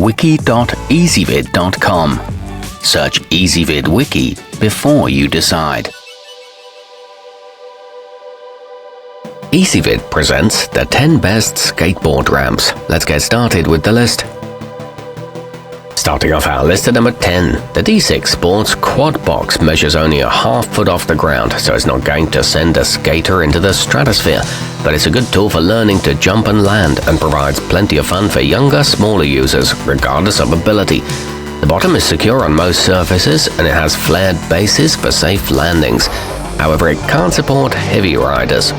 wiki.ezvid.com. Search Ezvid Wiki before you decide. Ezvid presents the 10 best skateboard ramps. Let's get started with the list. Starting off our list at number 10, the D6 Sports Quad Box measures only a half foot off the ground, so it's not going to send a skater into the stratosphere, but it's a good tool for learning to jump and land and provides plenty of fun for younger, smaller users, regardless of ability. The bottom is secure on most surfaces, and it has flared bases for safe landings. However, it can't support heavy riders.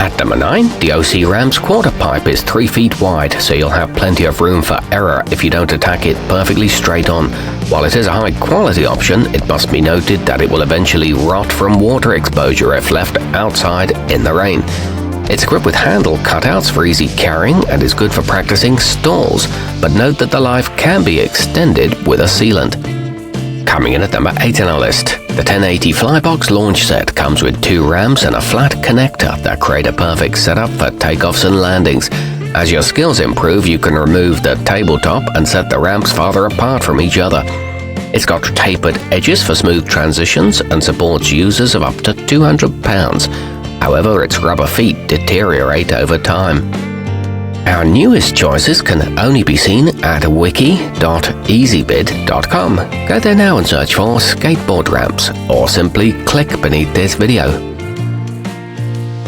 At number 9, the OC Ramp's quarter pipe is 3 feet wide, so you'll have plenty of room for error if you don't attack it perfectly straight on. While it is a high-quality option, it must be noted that it will eventually rot from water exposure if left outside in the rain. It's equipped with handle cutouts for easy carrying and is good for practicing stalls, but note that the life can be extended with a sealant. Coming in at number 8 on our list, the 1080 Flybox launch set comes with 2 ramps and a flat connector that create a perfect setup for takeoffs and landings. As your skills improve, you can remove the tabletop and set the ramps farther apart from each other. It's got tapered edges for smooth transitions and supports users of up to 200 pounds. However, its rubber feet deteriorate over time. Our newest choices can only be seen at wiki.ezvid.com. Go there now and search for skateboard ramps, or simply click beneath this video.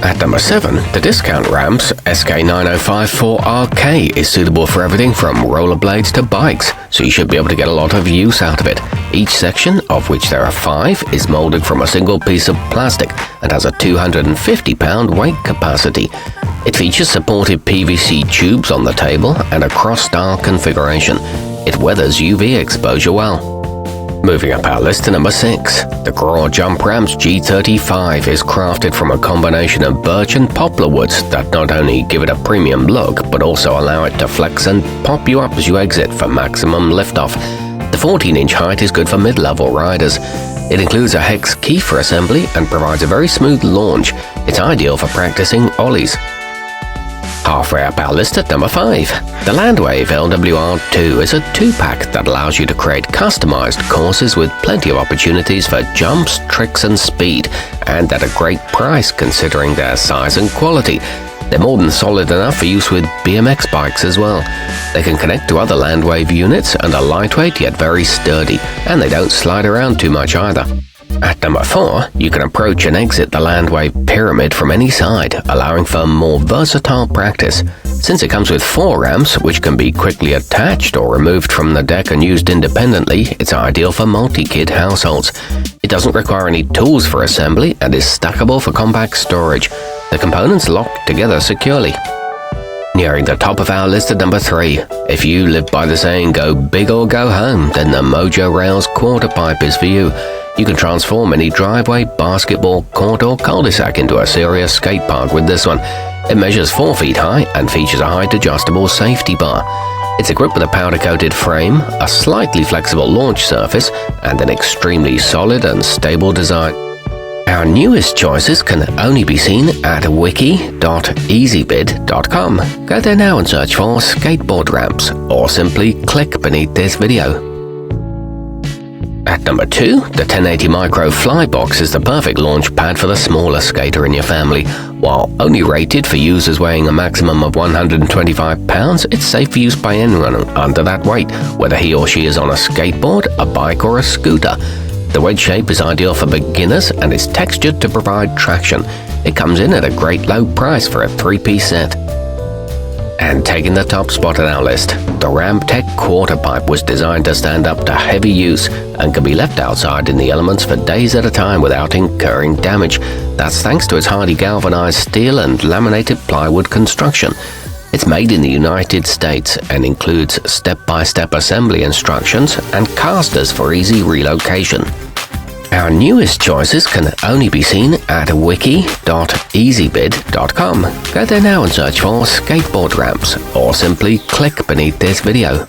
At number 7, the discount ramps SK9054RK is suitable for everything from rollerblades to bikes, so you should be able to get a lot of use out of it. Each section, of which there are 5, is molded from a single piece of plastic and has a 250-pound weight capacity. It features supported PVC tubes on the table and a cross-style configuration. It weathers UV exposure well. Moving up our list to number 6, the Graw Jump Ramp's G35 is crafted from a combination of birch and poplar woods that not only give it a premium look, but also allow it to flex and pop you up as you exit for maximum liftoff. The 14-inch height is good for mid-level riders. It includes a hex keifer assembly and provides a very smooth launch. It's ideal for practicing ollies. Halfway up our list at number 5, the Landwave LWR2 is a 2-pack that allows you to create customized courses with plenty of opportunities for jumps, tricks and speed, and at a great price considering their size and quality. They're more than solid enough for use with BMX bikes as well. They can connect to other Landwave units and are lightweight yet very sturdy, and they don't slide around too much either. At number 4, you can approach and exit the Landwave pyramid from any side, allowing for more versatile practice. Since it comes with 4 ramps, which can be quickly attached or removed from the deck and used independently, it's ideal for multi-kid households. It doesn't require any tools for assembly and is stackable for compact storage. The components lock together securely. Nearing the top of our list at number 3, if you live by the saying go big or go home, then the Mojo Rails quarter pipe is for you. You can transform any driveway, basketball court or cul-de-sac into a serious skate park with this one. It measures 4 feet high and features a height-adjustable safety bar. It's equipped with a powder-coated frame, a slightly flexible launch surface, and an extremely solid and stable design. Our newest choices can only be seen at wiki.ezvid.com. Go there now and search for skateboard ramps, or simply click beneath this video. At number 2, the 1080 Micro Flybox is the perfect launch pad for the smaller skater in your family. While only rated for users weighing a maximum of 125 pounds, it's safe for use by anyone under that weight, whether he or she is on a skateboard, a bike or a scooter. The wedge shape is ideal for beginners and is textured to provide traction. It comes in at a great low price for a 3-piece set. And taking the top spot on our list, the Ramtech quarter pipe was designed to stand up to heavy use and can be left outside in the elements for days at a time without incurring damage. That's thanks to its hardy galvanized steel and laminated plywood construction. It's made in the United States and includes step-by-step assembly instructions and casters for easy relocation. Our newest choices can only be seen at wiki.ezvid.com. Go there now and search for skateboard ramps, or simply click beneath this video.